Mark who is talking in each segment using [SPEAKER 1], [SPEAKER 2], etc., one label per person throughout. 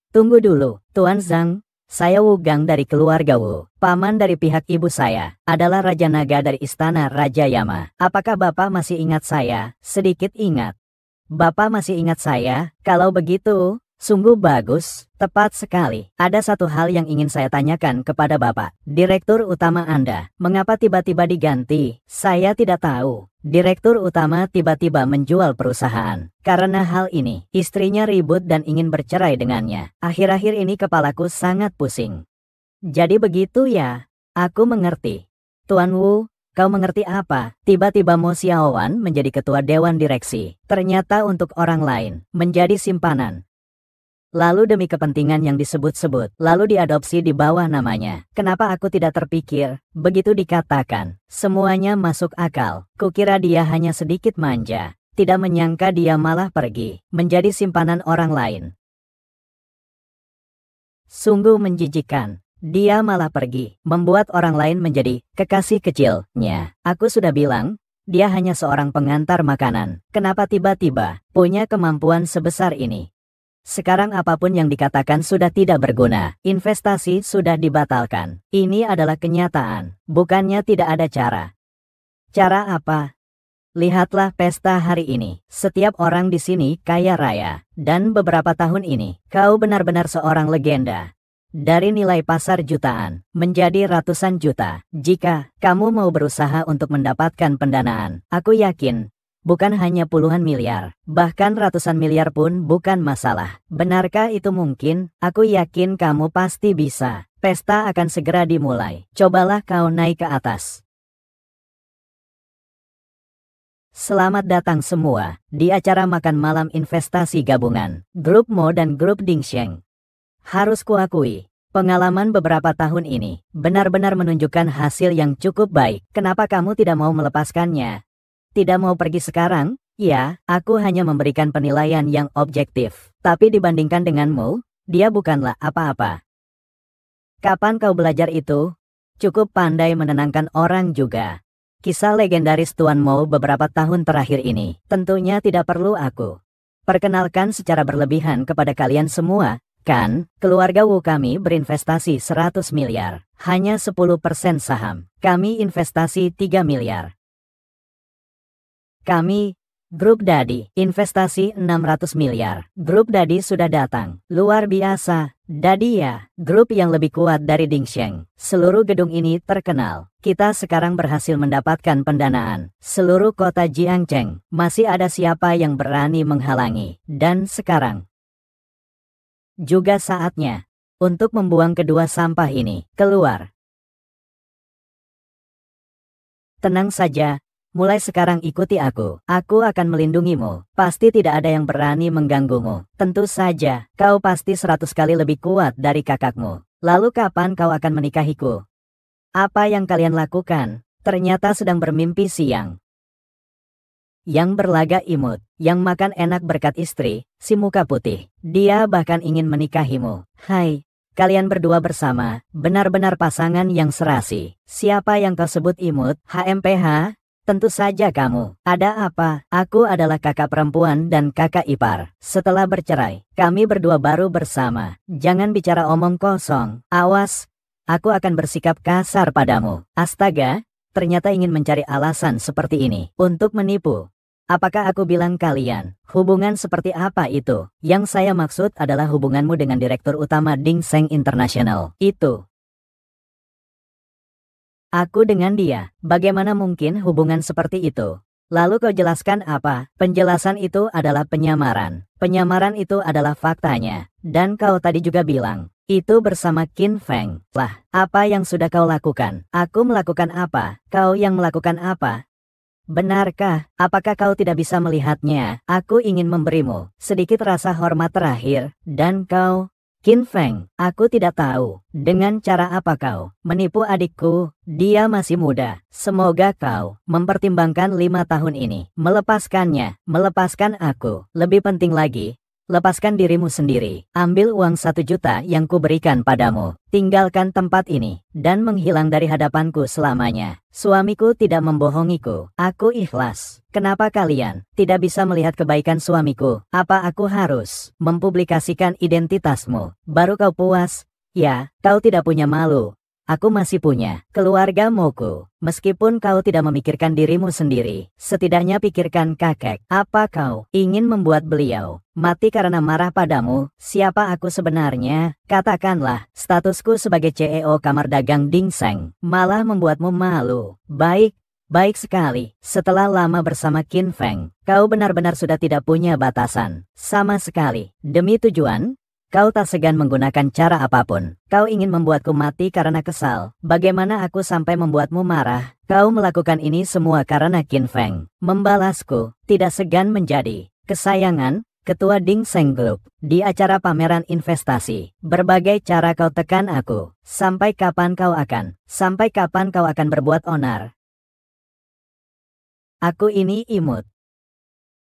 [SPEAKER 1] Tunggu dulu, Tuan Zhang. Saya Wu Gang dari keluarga Wu. Paman dari pihak ibu saya adalah Raja Naga dari Istana Raja Yama. Apakah Bapak masih ingat saya? Sedikit ingat. Bapak masih ingat saya? Kalau begitu, sungguh bagus. Tepat sekali. Ada satu hal yang ingin saya tanyakan kepada Bapak. Direktur utama Anda, mengapa tiba-tiba diganti? Saya tidak tahu. Direktur utama tiba-tiba menjual perusahaan. Karena hal ini, istrinya ribut dan ingin bercerai dengannya. Akhir-akhir ini kepalaku sangat pusing. Jadi begitu ya? Aku mengerti. Tuan Wu, kau mengerti apa? Tiba-tiba Mo Xiaowan menjadi ketua dewan direksi. Ternyata untuk orang lain, menjadi simpanan. Lalu demi kepentingan yang disebut-sebut, lalu diadopsi di bawah namanya. Kenapa aku tidak terpikir? Begitu dikatakan, semuanya masuk akal. Kukira dia hanya sedikit manja. Tidak menyangka dia malah pergi, menjadi simpanan orang lain. Sungguh menjijikkan. Dia malah pergi, membuat orang lain menjadi kekasih kecilnya. Aku sudah bilang, dia hanya seorang pengantar makanan. Kenapa tiba-tiba punya kemampuan sebesar ini? Sekarang apapun yang dikatakan sudah tidak berguna. Investasi sudah dibatalkan. Ini adalah kenyataan. Bukannya tidak ada cara. Cara apa? Lihatlah pesta hari ini. Setiap orang di sini kaya raya. Dan beberapa tahun ini, kau benar-benar seorang legenda. Dari nilai pasar jutaan, menjadi ratusan juta. Jika kamu mau berusaha untuk mendapatkan pendanaan, aku yakin, bukan hanya puluhan miliar, bahkan ratusan miliar pun bukan masalah. Benarkah itu mungkin? Aku yakin kamu pasti bisa. Pesta akan segera dimulai. Cobalah kau naik ke atas. Selamat datang semua di acara makan malam investasi gabungan Grup Mo dan Grup Dingsheng. Harus kuakui, pengalaman beberapa tahun ini benar-benar menunjukkan hasil yang cukup baik. Kenapa kamu tidak mau melepaskannya? Tidak mau pergi sekarang? Ya, aku hanya memberikan penilaian yang objektif. Tapi dibandingkan denganmu, dia bukanlah apa-apa. Kapan kau belajar itu? Cukup pandai menenangkan orang juga. Kisah legendaris Tuan Mo beberapa tahun terakhir ini, tentunya tidak perlu aku perkenalkan secara berlebihan kepada kalian semua, kan? Keluarga Wu kami berinvestasi 100 miliar. Hanya 10% saham. Kami investasi 3 miliar. Kami, Grup Dadi, investasi 600 miliar. Grup Dadi sudah datang. Luar biasa. Dadi ya, grup yang lebih kuat dari Dingsheng. Seluruh gedung ini terkenal. Kita sekarang berhasil mendapatkan pendanaan. Seluruh kota Jiangcheng. Masih ada siapa yang berani menghalangi. Dan sekarang juga saatnya untuk membuang kedua sampah ini keluar. Tenang saja. Mulai sekarang ikuti aku. Aku akan melindungimu. Pasti tidak ada yang berani mengganggumu. Tentu saja, kau pasti 100 kali lebih kuat dari kakakmu. Lalu kapan kau akan menikahiku? Apa yang kalian lakukan? Ternyata sedang bermimpi siang. Yang berlagak imut, yang makan enak berkat istri, si muka putih. Dia bahkan ingin menikahimu. Hai, kalian berdua bersama, benar-benar pasangan yang serasi. Siapa yang kau sebut imut? HMPH? Tentu saja kamu. Ada apa? Aku adalah kakak perempuan dan kakak ipar. Setelah bercerai, kami berdua baru bersama. Jangan bicara omong kosong. Awas, aku akan bersikap kasar padamu. Astaga, ternyata ingin mencari alasan seperti ini untuk menipu. Apakah aku bilang kalian, hubungan seperti apa itu? Yang saya maksud adalah hubunganmu dengan Direktur Utama Dingsheng International. Itu. Aku dengan dia, bagaimana mungkin hubungan seperti itu? Lalu kau jelaskan apa? Penjelasan itu adalah penyamaran. Penyamaran itu adalah faktanya. Dan kau tadi juga bilang, itu bersama Qin Feng. Lah, apa yang sudah kau lakukan? Aku melakukan apa? Kau yang melakukan apa? Benarkah? Apakah kau tidak bisa melihatnya? Aku ingin memberimu sedikit rasa hormat terakhir. Dan kau... Qin Feng, aku tidak tahu dengan cara apa kau menipu adikku. Dia masih muda. Semoga kau mempertimbangkan 5 tahun ini. Melepaskannya, melepaskan aku. Lebih penting lagi, Lepaskan dirimu sendiri. Ambil uang 1 juta yang kuberikan padamu. Tinggalkan tempat ini dan menghilang dari hadapanku selamanya. Suamiku tidak membohongiku. Aku ikhlas. Kenapa kalian tidak bisa melihat kebaikan suamiku? Apa aku harus mempublikasikan identitasmu baru kau puas? Ya, kau tidak punya malu. Aku masih punya keluarga Moku. Meskipun kau tidak memikirkan dirimu sendiri, setidaknya pikirkan kakek. Apa kau ingin membuat beliau mati karena marah padamu? Siapa aku sebenarnya? Katakanlah, statusku sebagai CEO kamar dagang Dingseng malah membuatmu malu. Baik sekali. Setelah lama bersama Qin Feng, kau benar-benar sudah tidak punya batasan sama sekali. Demi tujuan, kau tak segan menggunakan cara apapun. Kau ingin membuatku mati karena kesal. Bagaimana aku sampai membuatmu marah? Kau melakukan ini semua karena Qin Feng membalasku. Tidak segan menjadi kesayangan Ketua Dingseng Group di acara pameran investasi. Berbagai cara kau tekan aku. Sampai kapan kau akan berbuat onar? Aku ini imut.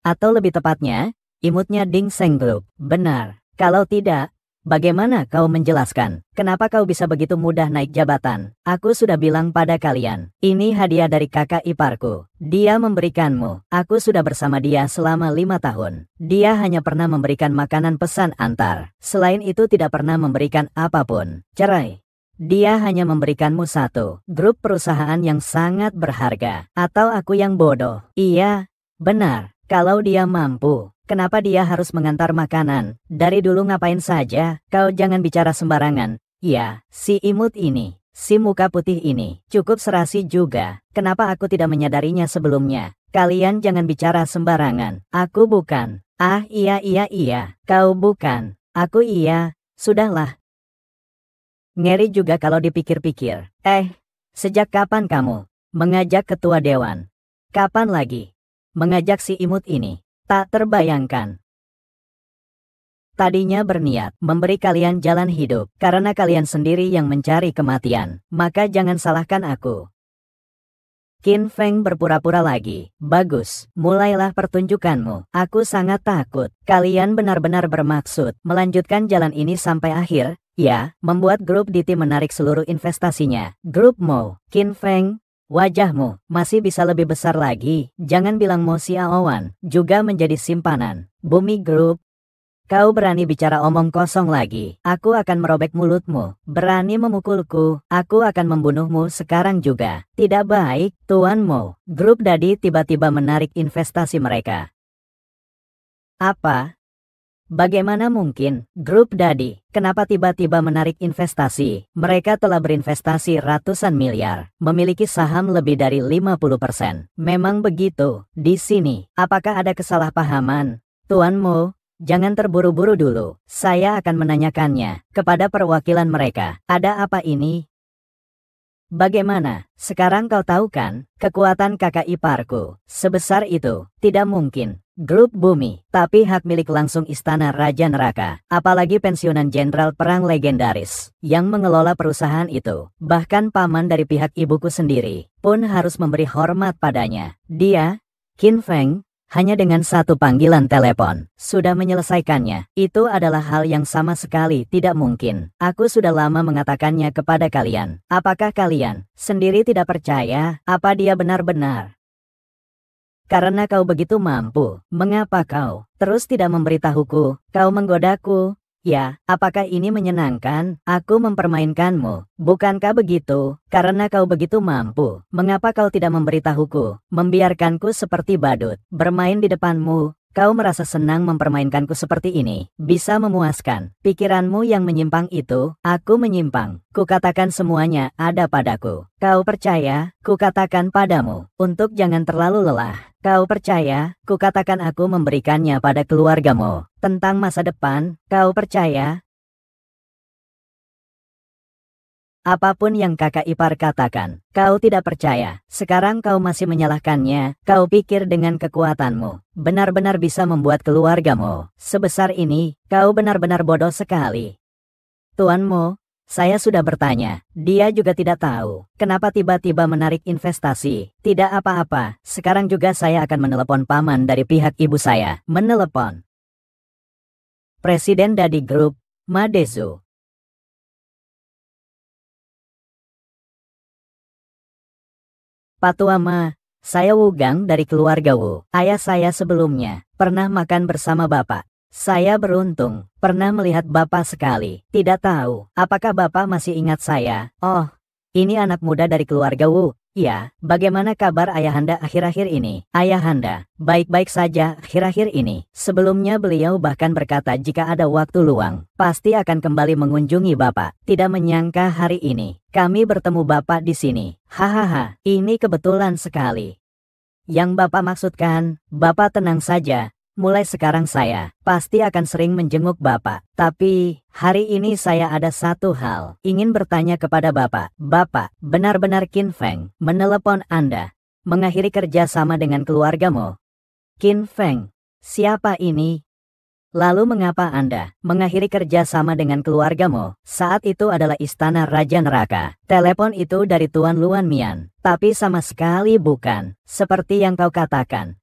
[SPEAKER 1] Atau lebih tepatnya, imutnya Dingseng Group. Benar. Kalau tidak, bagaimana kau menjelaskan kenapa kau bisa begitu mudah naik jabatan? Aku sudah bilang pada kalian, ini hadiah dari kakak iparku. Dia memberikanmu. Aku sudah bersama dia selama 5 tahun. Dia hanya pernah memberikan makanan pesan antar. Selain itu tidak pernah memberikan apapun. Cerai. Dia hanya memberikanmu 1 grup perusahaan yang sangat berharga. Atau aku yang bodoh? Iya, benar. Kalau dia mampu, kenapa dia harus mengantar makanan? Dari dulu ngapain saja? Kau jangan bicara sembarangan. Ya, si imut ini, si muka putih ini, cukup serasi juga. Kenapa aku tidak menyadarinya sebelumnya? Kalian jangan bicara sembarangan. Aku bukan. Ah iya. Kau bukan. Aku iya. Sudahlah. Ngeri juga kalau dipikir-pikir. Sejak kapan kamu mengajak ketua dewan? Kapan lagi mengajak si imut ini? Tak terbayangkan. Tadinya berniat memberi kalian jalan hidup karena kalian sendiri yang mencari kematian. Maka jangan salahkan aku. Qin Feng berpura-pura lagi. Bagus, mulailah pertunjukanmu. Aku sangat takut. Kalian benar-benar bermaksud melanjutkan jalan ini sampai akhir? Ya, membuat grup DT menarik seluruh investasinya. Grup Mo, Qin Feng, wajahmu masih bisa lebih besar lagi. Jangan bilang Mo Xiaowan juga menjadi simpanan Bumi Group. Kau berani bicara omong kosong lagi. Aku akan merobek mulutmu. Berani memukulku. Aku akan membunuhmu sekarang juga. Tidak baik, Tuan Mo. Grup Dadi tiba-tiba menarik investasi mereka. Apa? Bagaimana mungkin? Grup Dadi, kenapa tiba-tiba menarik investasi? Mereka telah berinvestasi ratusan miliar, memiliki saham lebih dari 50%. Memang begitu. Di sini, apakah ada kesalahpahaman? Tuan Mo, jangan terburu-buru dulu. Saya akan menanyakannya kepada perwakilan mereka. Ada apa ini? Bagaimana? Sekarang kau tahu kan, kekuatan kakak iparku sebesar itu. Tidak mungkin. Grup Bumi, tapi hak milik langsung Istana Raja Neraka. Apalagi pensiunan jenderal perang legendaris yang mengelola perusahaan itu. Bahkan paman dari pihak ibuku sendiri pun harus memberi hormat padanya. Dia, Qin Feng, hanya dengan 1 panggilan telepon sudah menyelesaikannya. Itu adalah hal yang sama sekali tidak mungkin. Aku sudah lama mengatakannya kepada kalian. Apakah kalian sendiri tidak percaya apa dia benar-benar? Karena kau begitu mampu, mengapa kau terus tidak memberitahuku? Kau menggodaku. Ya, apakah ini menyenangkan? Aku mempermainkanmu, bukankah begitu? Karena kau begitu mampu, mengapa kau tidak memberitahuku? Membiarkanku seperti badut bermain di depanmu. Kau merasa senang mempermainkanku seperti ini. Bisa memuaskan pikiranmu yang menyimpang itu. Aku menyimpang. Kukatakan semuanya ada padaku. Kau percaya? Kukatakan padamu untuk jangan terlalu lelah. Kau percaya? Kukatakan aku memberikannya pada keluargamu. Tentang masa depan, kau percaya? Apapun yang kakak ipar katakan, kau tidak percaya. Sekarang kau masih menyalahkannya. Kau pikir dengan kekuatanmu benar-benar bisa membuat keluargamu sebesar ini? Kau benar-benar bodoh sekali. Tuan Mo, saya sudah bertanya. Dia juga tidak tahu kenapa tiba-tiba menarik investasi. Tidak apa-apa. Sekarang juga saya akan menelepon paman dari pihak ibu saya. Menelepon. Presiden dari grup Madezu. Patua Ma, saya Wugang dari keluarga Wu. Ayah saya sebelumnya pernah makan bersama Bapak. Saya beruntung pernah melihat Bapak sekali. Tidak tahu apakah Bapak masih ingat saya. Oh, ini anak muda dari keluarga Wu. Ya, bagaimana kabar Ayahanda akhir-akhir ini? Ayahanda, baik-baik saja akhir-akhir ini. Sebelumnya beliau bahkan berkata jika ada waktu luang, pasti akan kembali mengunjungi Bapak. Tidak menyangka hari ini, kami bertemu Bapak di sini. Hahaha, ini kebetulan sekali. Yang Bapak maksudkan, Bapak tenang saja. Mulai sekarang saya pasti akan sering menjenguk Bapak. Tapi, hari ini saya ada satu hal ingin bertanya kepada Bapak. Bapak, benar-benar Qin Feng menelepon Anda, mengakhiri kerjasama dengan keluargamu. Qin Feng, siapa ini? Lalu mengapa Anda mengakhiri kerjasama dengan keluargamu? Saat itu adalah Istana Raja Neraka. Telepon itu dari Tuan Luan Mian, tapi sama sekali bukan seperti yang kau katakan.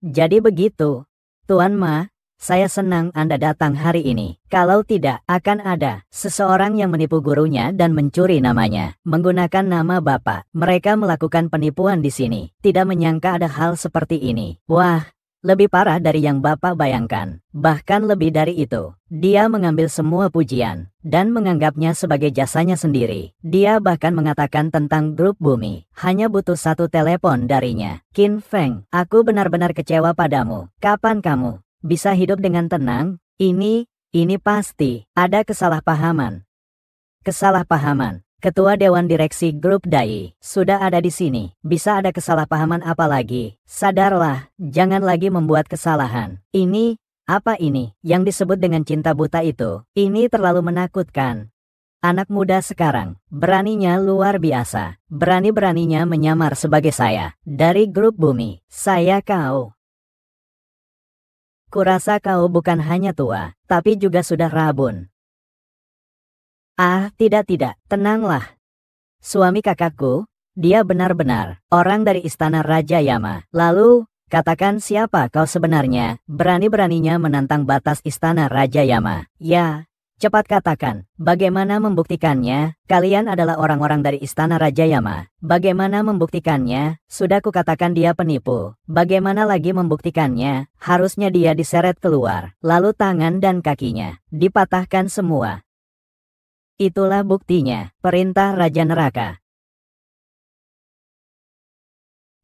[SPEAKER 1] Jadi begitu, Tuan Ma, saya senang Anda datang hari ini. Kalau tidak, akan ada seseorang yang menipu gurunya dan mencuri namanya. Menggunakan nama Bapak, mereka melakukan penipuan di sini. Tidak menyangka ada hal seperti ini. Wah, lebih parah dari yang Bapak bayangkan. Bahkan lebih dari itu, dia mengambil semua pujian dan menganggapnya sebagai jasanya sendiri. Dia bahkan mengatakan tentang grup bumi, hanya butuh satu telepon darinya. Qin Feng, aku benar-benar kecewa padamu. Kapan kamu bisa hidup dengan tenang? Ini pasti ada kesalahpahaman. Kesalahpahaman. Ketua Dewan Direksi Grup Dai sudah ada di sini. Bisa ada kesalahpahaman apa lagi? Sadarlah, jangan lagi membuat kesalahan. Ini, apa ini yang disebut dengan cinta buta itu? Ini terlalu menakutkan. Anak muda sekarang, beraninya luar biasa. Berani-beraninya menyamar sebagai saya. Dari Grup Bumi, saya kau. Kurasa kau bukan hanya tua, tapi juga sudah rabun. Ah, tidak, tenanglah. Suami kakakku, dia benar-benar orang dari Istana Raja Yama. Lalu, katakan siapa kau sebenarnya, berani-beraninya menantang batas Istana Raja Yama. Ya, cepat katakan, bagaimana membuktikannya? Kalian adalah orang-orang dari Istana Raja Yama. Bagaimana membuktikannya? Sudah kukatakan dia penipu. Bagaimana lagi membuktikannya? Harusnya dia diseret keluar, lalu tangan dan kakinya dipatahkan semua. Itulah buktinya, perintah Raja Neraka.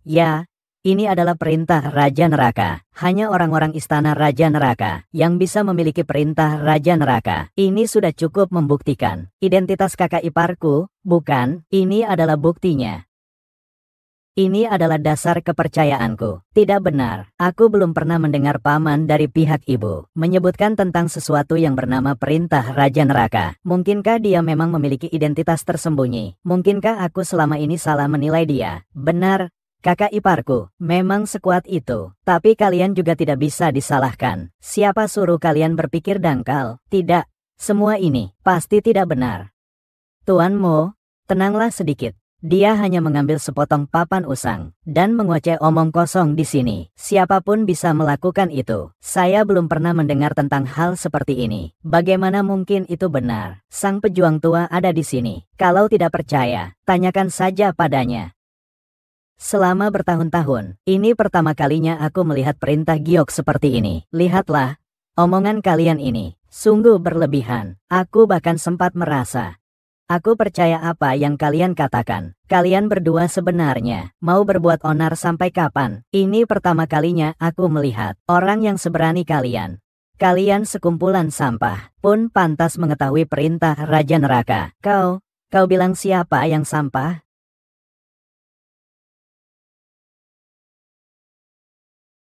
[SPEAKER 1] Ya, ini adalah perintah Raja Neraka. Hanya orang-orang Istana Raja Neraka yang bisa memiliki perintah Raja Neraka. Ini sudah cukup membuktikan identitas kakak iparku, bukan? Ini adalah buktinya. Ini adalah dasar kepercayaanku. Tidak benar, aku belum pernah mendengar paman dari pihak ibu menyebutkan tentang sesuatu yang bernama perintah Raja Neraka. Mungkinkah dia memang memiliki identitas tersembunyi? Mungkinkah aku selama ini salah menilai dia? Benar, kakak iparku memang sekuat itu. Tapi kalian juga tidak bisa disalahkan. Siapa suruh kalian berpikir dangkal? Tidak, semua ini pasti tidak benar. Tuan Mo, tenanglah sedikit. Dia hanya mengambil sepotong papan usang dan mengoceh omong kosong di sini. Siapapun bisa melakukan itu. Saya belum pernah mendengar tentang hal seperti ini. Bagaimana mungkin itu benar? Sang pejuang tua ada di sini. Kalau tidak percaya, tanyakan saja padanya. Selama bertahun-tahun, ini pertama kalinya aku melihat perintah giok seperti ini. Lihatlah, omongan kalian ini sungguh berlebihan. Aku bahkan sempat merasa aku percaya apa yang kalian katakan. Kalian berdua sebenarnya mau berbuat onar sampai kapan? Ini pertama kalinya aku melihat orang yang seberani kalian. Kalian sekumpulan sampah pun pantas mengetahui perintah Raja Neraka. Kau bilang siapa yang sampah?